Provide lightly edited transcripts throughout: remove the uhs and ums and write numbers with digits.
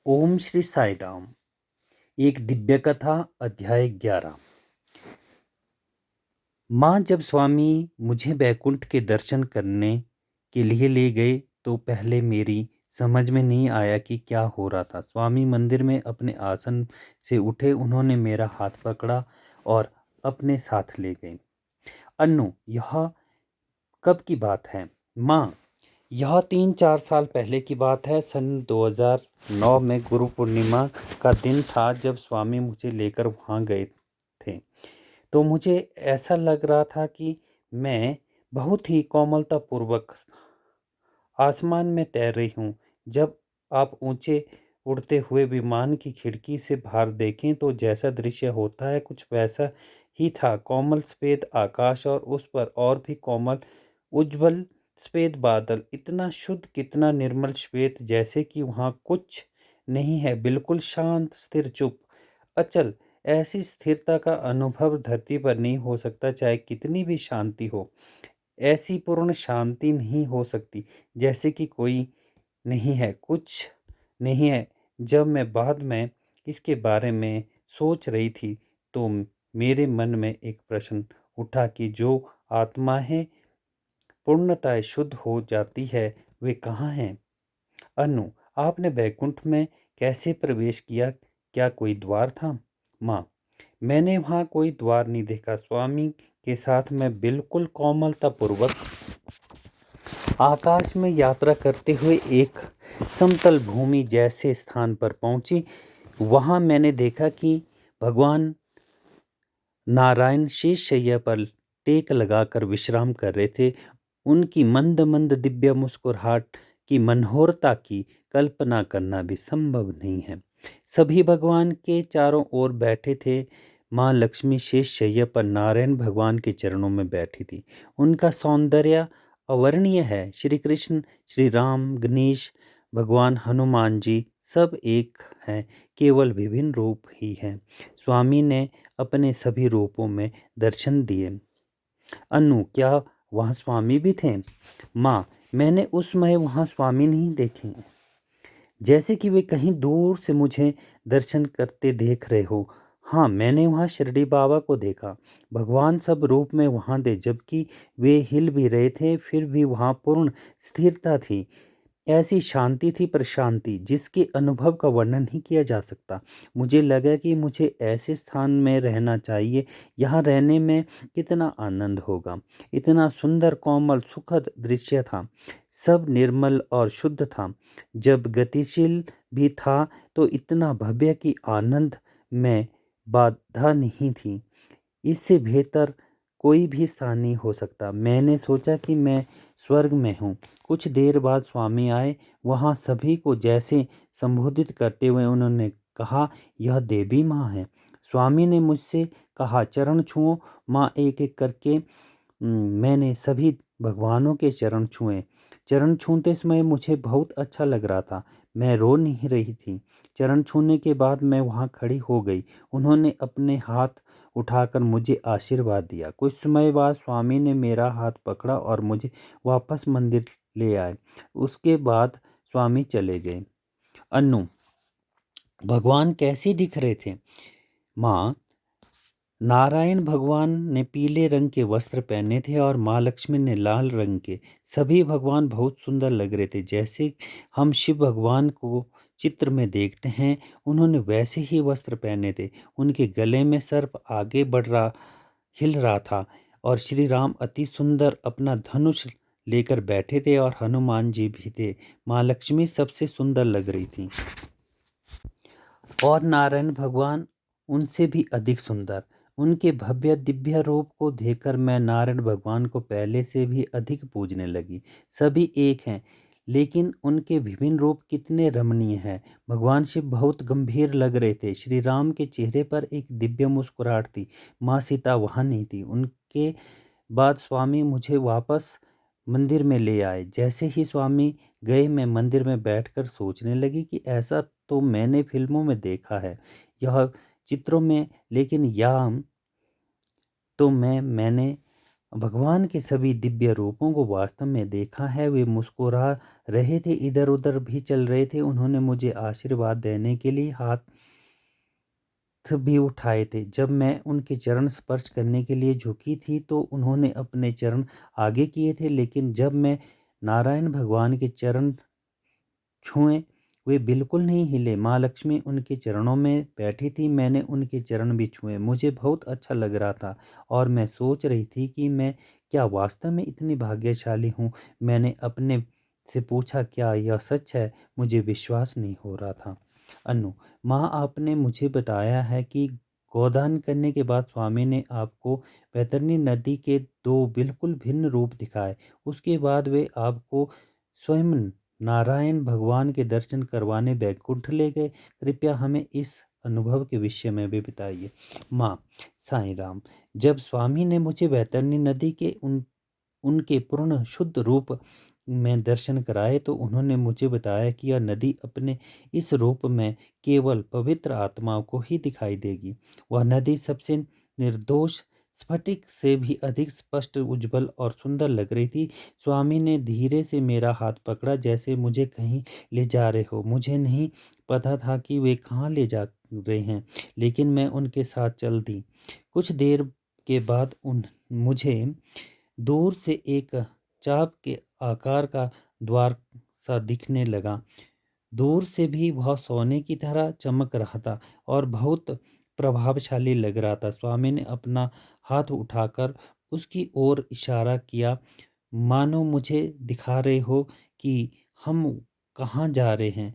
ओम श्री साई राम। एक दिव्य कथा अध्याय 11। माँ जब स्वामी मुझे बैकुंठ के दर्शन करने के लिए ले गए तो पहले मेरी समझ में नहीं आया कि क्या हो रहा था। स्वामी मंदिर में अपने आसन से उठे, उन्होंने मेरा हाथ पकड़ा और अपने साथ ले गए। अन्नू, यह कब की बात है? माँ, यह 3-4 साल पहले की बात है। सन 2009 में गुरु पूर्णिमा का दिन था जब स्वामी मुझे लेकर वहाँ गए थे। तो मुझे ऐसा लग रहा था कि मैं बहुत ही कोमलतापूर्वक आसमान में तैर रही हूँ। जब आप ऊंचे उड़ते हुए विमान की खिड़की से बाहर देखें तो जैसा दृश्य होता है कुछ वैसा ही था। कोमल सफ़ेद आकाश और उस पर और भी कोमल उज्जवल सफ़ेद बादल। इतना शुद्ध, कितना निर्मल श्वेत, जैसे कि वहाँ कुछ नहीं है। बिल्कुल शांत, स्थिर, चुप, अचल। ऐसी स्थिरता का अनुभव धरती पर नहीं हो सकता, चाहे कितनी भी शांति हो। ऐसी पूर्ण शांति नहीं हो सकती, जैसे कि कोई नहीं है, कुछ नहीं है। जब मैं बाद में इसके बारे में सोच रही थी तो मेरे मन में एक प्रश्न उठा कि जो आत्माएं पूर्णतः शुद्ध हो जाती है वे कहाँ हैं? अनु, आपने बैकुंठ में कैसे प्रवेश किया? क्या कोई द्वार था? माँ, मैंने वहाँ कोई द्वार नहीं देखा। स्वामी के साथ मैं बिल्कुल कोमलतापूर्वक आकाश में यात्रा करते हुए एक समतल भूमि जैसे स्थान पर पहुंची। वहां मैंने देखा कि भगवान नारायण शेष शैया पर टेक लगाकर विश्राम कर रहे थे। उनकी मंद मंद दिव्य मुस्कुराहट की मनोहरता की कल्पना करना भी संभव नहीं है। सभी भगवान के चारों ओर बैठे थे। माँ लक्ष्मी शेष शैया पर नारायण भगवान के चरणों में बैठी थी। उनका सौंदर्य अवर्णीय है। श्री कृष्ण, श्री राम, गणेश, भगवान हनुमान जी सब एक हैं, केवल विभिन्न रूप ही हैं। स्वामी ने अपने सभी रूपों में दर्शन दिए। अनु, क्या वहाँ स्वामी भी थे? माँ, मैंने उस समय वहाँ स्वामी नहीं देखे, जैसे कि वे कहीं दूर से मुझे दर्शन करते देख रहे हो। हाँ, मैंने वहाँ शिरडी बाबा को देखा। भगवान सब रूप में वहाँ थे, जबकि वे हिल भी रहे थे फिर भी वहाँ पूर्ण स्थिरता थी। ऐसी शांति थी, प्रशांति जिसके अनुभव का वर्णन नहीं किया जा सकता। मुझे लगा कि मुझे ऐसे स्थान में रहना चाहिए। यहाँ रहने में कितना आनंद होगा। इतना सुंदर, कोमल, सुखद दृश्य था। सब निर्मल और शुद्ध था। जब गतिशील भी था तो इतना भव्य कि आनंद में बाधा नहीं थी। इससे बेहतर कोई भी स्थान नहीं हो सकता। मैंने सोचा कि मैं स्वर्ग में हूँ। कुछ देर बाद स्वामी आए। वहाँ सभी को जैसे संबोधित करते हुए उन्होंने कहा, यह देवी माँ है। स्वामी ने मुझसे कहा, चरण छुओ। माँ एक एक करके मैंने सभी भगवानों के चरण छुए। चरण छूते समय मुझे बहुत अच्छा लग रहा था। मैं रो नहीं रही थी। चरण छूने के बाद मैं वहाँ खड़ी हो गई। उन्होंने अपने हाथ उठाकर मुझे आशीर्वाद दिया। कुछ समय बाद स्वामी ने मेरा हाथ पकड़ा और मुझे वापस मंदिर ले आए। उसके बाद स्वामी चले गए। अन्नू, भगवान कैसे दिख रहे थे? माँ, नारायण भगवान ने पीले रंग के वस्त्र पहने थे और माँ लक्ष्मी ने लाल रंग के। सभी भगवान बहुत सुंदर लग रहे थे, जैसे हम शिव भगवान को चित्र में देखते हैं। उन्होंने वैसे ही वस्त्र पहने थे। उनके गले में सर्प आगे बढ़ रहा हिल रहा था और श्री राम अति सुंदर अपना धनुष लेकर बैठे थे और हनुमान जी भी थे। माँ लक्ष्मी सबसे सुंदर लग रही थी और नारायण भगवान उनसे भी अधिक सुंदर। उनके भव्य दिव्य रूप को देखकर मैं नारायण भगवान को पहले से भी अधिक पूजने लगी। सभी एक हैं, लेकिन उनके विभिन्न रूप कितने रमणीय हैं। भगवान शिव बहुत गंभीर लग रहे थे। श्री राम के चेहरे पर एक दिव्य मुस्कुराहट थी। माँ सीता वहाँ नहीं थी। उनके बाद स्वामी मुझे वापस मंदिर में ले आए। जैसे ही स्वामी गए मैं मंदिर में बैठकर सोचने लगी कि ऐसा तो मैंने फिल्मों में देखा है, यह चित्रों में, लेकिन यहाँ तो मैंने भगवान के सभी दिव्य रूपों को वास्तव में देखा है। वे मुस्कुरा रहे थे, इधर उधर भी चल रहे थे। उन्होंने मुझे आशीर्वाद देने के लिए हाथ भी उठाए थे। जब मैं उनके चरण स्पर्श करने के लिए झुकी थी तो उन्होंने अपने चरण आगे किए थे, लेकिन जब मैं नारायण भगवान के चरण छुए वे बिल्कुल नहीं हिले। माँ लक्ष्मी उनके चरणों में बैठी थी, मैंने उनके चरण भी छुए। मुझे बहुत अच्छा लग रहा था और मैं सोच रही थी कि मैं क्या वास्तव में इतनी भाग्यशाली हूँ। मैंने अपने से पूछा, क्या यह सच है? मुझे विश्वास नहीं हो रहा था। अनु, माँ आपने मुझे बताया है कि गोदान करने के बाद स्वामी ने आपको बैतरणी नदी के दो बिल्कुल भिन्न रूप दिखाए। उसके बाद वे आपको स्वयं नारायण भगवान के दर्शन करवाने बैकुंठ ले गए। कृपया हमें इस अनुभव के विषय में भी बताइए। माँ, साईं राम, जब स्वामी ने मुझे बैतरणी नदी के उनके पूर्ण शुद्ध रूप में दर्शन कराए तो उन्होंने मुझे बताया कि यह नदी अपने इस रूप में केवल पवित्र आत्माओं को ही दिखाई देगी। वह नदी सबसे निर्दोष स्फटिक से भी अधिक स्पष्ट, उज्जवल और सुंदर लग रही थी। स्वामी ने धीरे से मेरा हाथ पकड़ा, जैसे मुझे कहीं ले जा रहे हो। मुझे नहीं पता था कि वे कहाँ ले जा रहे हैं, लेकिन मैं उनके साथ चल दी। कुछ देर के बाद मुझे दूर से एक चाप के आकार का द्वार सा दिखने लगा। दूर से भी वह सोने की तरह चमक रहा था और बहुत प्रभावशाली लग रहा था। स्वामी ने अपना हाथ उठाकर उसकी ओर इशारा किया, मानो मुझे दिखा रहे हो कि हम कहाँ जा रहे हैं।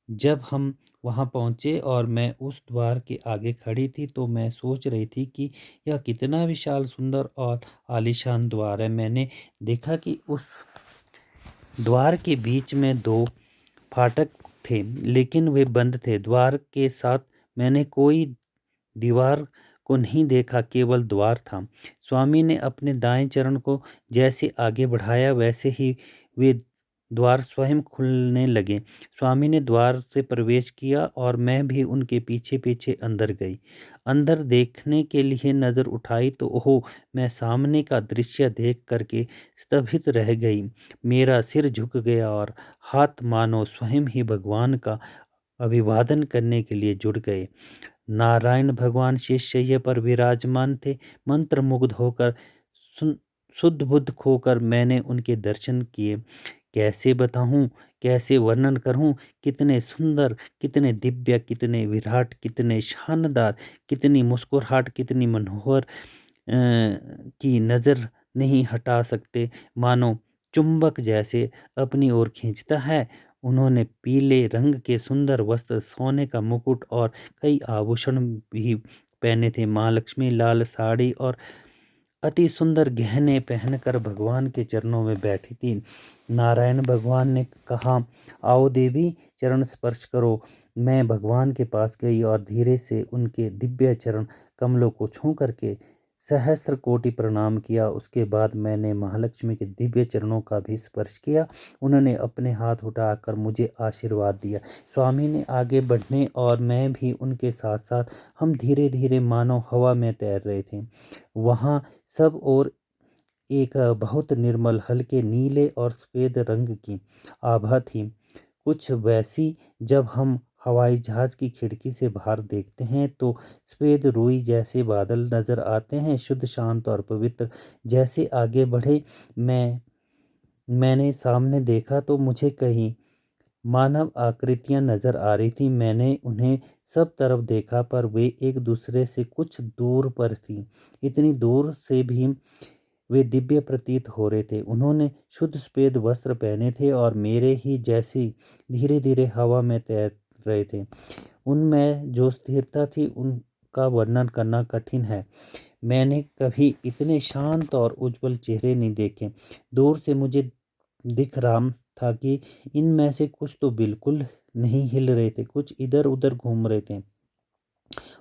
जब हम वहाँ पहुँचे और मैं उस द्वार के आगे खड़ी थी तो मैं सोच रही थी कि यह कितना विशाल, सुंदर और आलीशान द्वार है। मैंने देखा कि उस द्वार के बीच में दो फाटक थे, लेकिन वे बंद थे। द्वार के साथ मैंने कोई दीवार को नहीं देखा, केवल द्वार था। स्वामी ने अपने दाएं चरण को जैसे आगे बढ़ाया, वैसे ही वे द्वार स्वयं खुलने लगे। स्वामी ने द्वार से प्रवेश किया और मैं भी उनके पीछे पीछे अंदर गई। अंदर देखने के लिए नज़र उठाई तो ओह, मैं सामने का दृश्य देख करके स्तब्धित रह गई। मेरा सिर झुक गया और हाथ मानो स्वयं ही भगवान का अभिवादन करने के लिए जुड़ गए। नारायण भगवान शेषशय्या पर विराजमान थे। मंत्रमुग्ध होकर, शुद्ध बुद्ध खोकर मैंने उनके दर्शन किए। कैसे बताऊं, कैसे वर्णन करूं, कितने सुंदर, कितने दिव्य, कितने विराट, कितने शानदार, कितनी मुस्कुराहट, कितनी मनोहर की नज़र नहीं हटा सकते, मानो चुंबक जैसे अपनी ओर खींचता है। उन्होंने पीले रंग के सुंदर वस्त्र, सोने का मुकुट और कई आभूषण भी पहने थे। माँ लक्ष्मी लाल साड़ी और अति सुंदर गहने पहनकर भगवान के चरणों में बैठी थी। नारायण भगवान ने कहा, आओ देवी, चरण स्पर्श करो। मैं भगवान के पास गई और धीरे से उनके दिव्य चरण कमलों को छू करके सहस्त्र कोटि प्रणाम किया। उसके बाद मैंने महालक्ष्मी के दिव्य चरणों का भी स्पर्श किया। उन्होंने अपने हाथ उठाकर मुझे आशीर्वाद दिया। स्वामी ने आगे बढ़ने और मैं भी उनके साथ साथ, हम धीरे धीरे मानो हवा में तैर रहे थे। वहाँ सब और एक बहुत निर्मल, हल्के नीले और सफ़ेद रंग की आभा थी, कुछ वैसी जब हम हवाई जहाज की खिड़की से बाहर देखते हैं तो सफ़ेद रुई जैसे बादल नज़र आते हैं, शुद्ध, शांत और पवित्र। जैसे आगे बढ़े मैंने सामने देखा तो मुझे कहीं मानव आकृतियां नजर आ रही थी। मैंने उन्हें सब तरफ देखा पर वे एक दूसरे से कुछ दूर पर थी। इतनी दूर से भी वे दिव्य प्रतीत हो रहे थे। उन्होंने शुद्ध सफ़ेद वस्त्र पहने थे और मेरे ही जैसी धीरे धीरे हवा में तैर रहे थे। उनमें जो स्थिरता थी उनका वर्णन करना कठिन है। मैंने कभी इतने शांत और उज्जवल चेहरे नहीं देखे। दूर से मुझे दिख रहा था कि इनमें से कुछ तो बिल्कुल नहीं हिल रहे थे, कुछ इधर उधर घूम रहे थे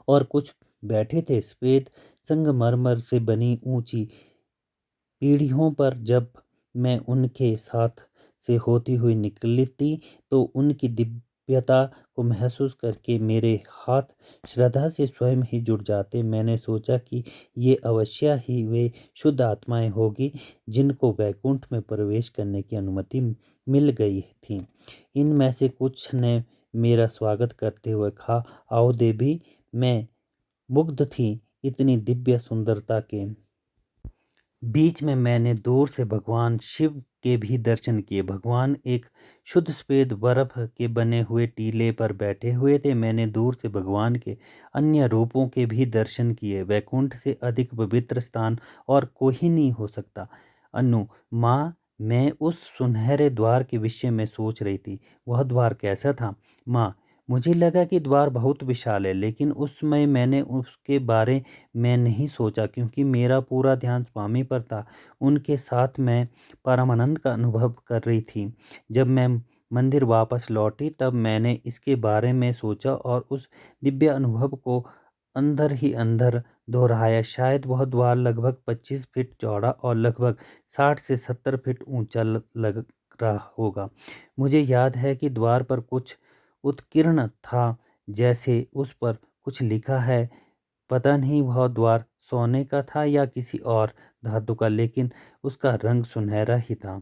और कुछ बैठे थे सफ़ेद संगमरमर से बनी ऊंची पीढ़ियों पर। जब मैं उनके साथ से होती हुई निकली थी तो उनकी दिव्यता को महसूस करके मेरे हाथ श्रद्धा से स्वयं ही जुड़ जाते। मैंने सोचा कि ये अवश्य ही वे शुद्ध आत्माएं होगी जिनको वैकुंठ में प्रवेश करने की अनुमति मिल गई थी। इनमें से कुछ ने मेरा स्वागत करते हुए कहा, आओ देवी। मैं मुग्ध थी इतनी दिव्य सुंदरता के बीच में मैंने दूर से भगवान शिव के भी दर्शन किए। भगवान एक शुद्ध श्वेत बर्फ के बने हुए टीले पर बैठे हुए थे। मैंने दूर से भगवान के अन्य रूपों के भी दर्शन किए। वैकुंठ से अधिक पवित्र स्थान और कोई नहीं हो सकता। अनु माँ, मैं उस सुनहरे द्वार के विषय में सोच रही थी। वह द्वार कैसा था? माँ, मुझे लगा कि द्वार बहुत विशाल है, लेकिन उस समय मैंने उसके बारे में नहीं सोचा क्योंकि मेरा पूरा ध्यान स्वामी पर था। उनके साथ मैं परमानंद का अनुभव कर रही थी। जब मैं मंदिर वापस लौटी तब मैंने इसके बारे में सोचा और उस दिव्य अनुभव को अंदर ही अंदर दोहराया। शायद वह द्वार लगभग 25 फीट चौड़ा और लगभग 60 से 70 फीट ऊंचा लग रहा होगा। मुझे याद है कि द्वार पर कुछ उत्कीर्ण था, जैसे उस पर कुछ लिखा है। पता नहीं वह द्वार सोने का था या किसी और धातु का, लेकिन उसका रंग सुनहरा ही था।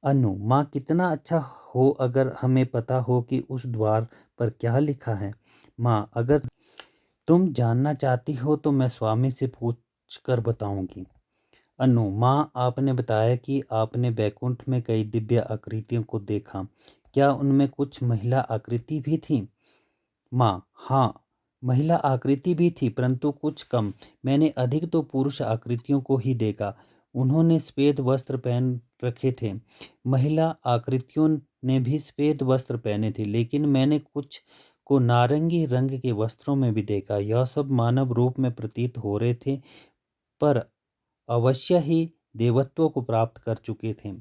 अनु माँ, कितना अच्छा हो अगर हमें पता हो कि उस द्वार पर क्या लिखा है। माँ, अगर तुम जानना चाहती हो तो मैं स्वामी से पूछ कर बताऊंगी। अनु माँ, आपने बताया कि आपने बैकुंठ में कई दिव्य आकृतियों को देखा। क्या उनमें कुछ महिला आकृति भी थी? माँ, हाँ, महिला आकृति भी थी, परंतु कुछ कम। मैंने अधिक तो पुरुष आकृतियों को ही देखा। उन्होंने श्वेत वस्त्र पहन रखे थे। महिला आकृतियों ने भी श्वेत वस्त्र पहने थे, लेकिन मैंने कुछ को नारंगी रंग के वस्त्रों में भी देखा। यह सब मानव रूप में प्रतीत हो रहे थे, पर अवश्य ही देवत्व को प्राप्त कर चुके थे।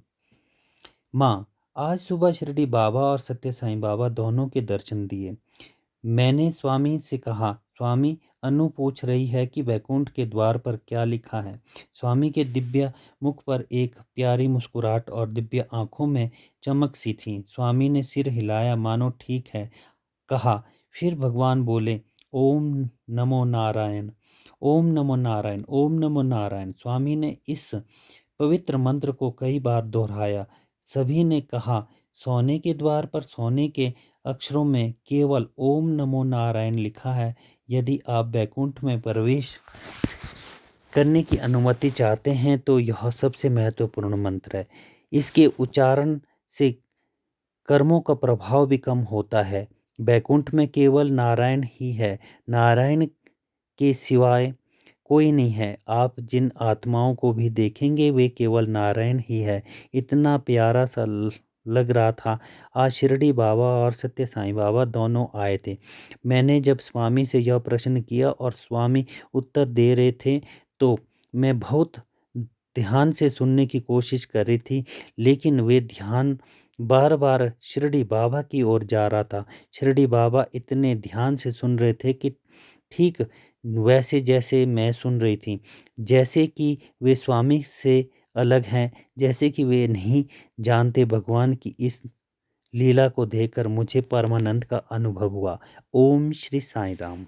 माँ, आज सुबह शिरडी बाबा और सत्य साईं बाबा दोनों के दर्शन दिए। मैंने स्वामी से कहा, स्वामी, अनु पूछ रही है कि वैकुंठ के द्वार पर क्या लिखा है। स्वामी के दिव्य मुख पर एक प्यारी मुस्कुराहट और दिव्य आंखों में चमक सी थी। स्वामी ने सिर हिलाया मानो ठीक है कहा। फिर भगवान बोले, ओम नमो नारायण, ओम नमो नारायण, ओम नमो नारायण। स्वामी ने इस पवित्र मंत्र को कई बार दोहराया। सभी ने कहा, सोने के द्वार पर सोने के अक्षरों में केवल ओम नमो नारायण लिखा है। यदि आप बैकुंठ में प्रवेश करने की अनुमति चाहते हैं तो यह सबसे महत्वपूर्ण मंत्र है। इसके उच्चारण से कर्मों का प्रभाव भी कम होता है। बैकुंठ में केवल नारायण ही है। नारायण के सिवाय कोई नहीं है। आप जिन आत्माओं को भी देखेंगे वे केवल नारायण ही है। इतना प्यारा सा लग रहा था। आज शिरडी बाबा और सत्य साईं बाबा दोनों आए थे। मैंने जब स्वामी से यह प्रश्न किया और स्वामी उत्तर दे रहे थे तो मैं बहुत ध्यान से सुनने की कोशिश कर रही थी, लेकिन वे ध्यान बार बार शिरडी बाबा की ओर जा रहा था। शिरडी बाबा इतने ध्यान से सुन रहे थे कि ठीक वैसे जैसे मैं सुन रही थी, जैसे कि वे स्वामी से अलग हैं, जैसे कि वे नहीं जानते। भगवान की इस लीला को देखकर मुझे परमानंद का अनुभव हुआ। ओम श्री साईं राम।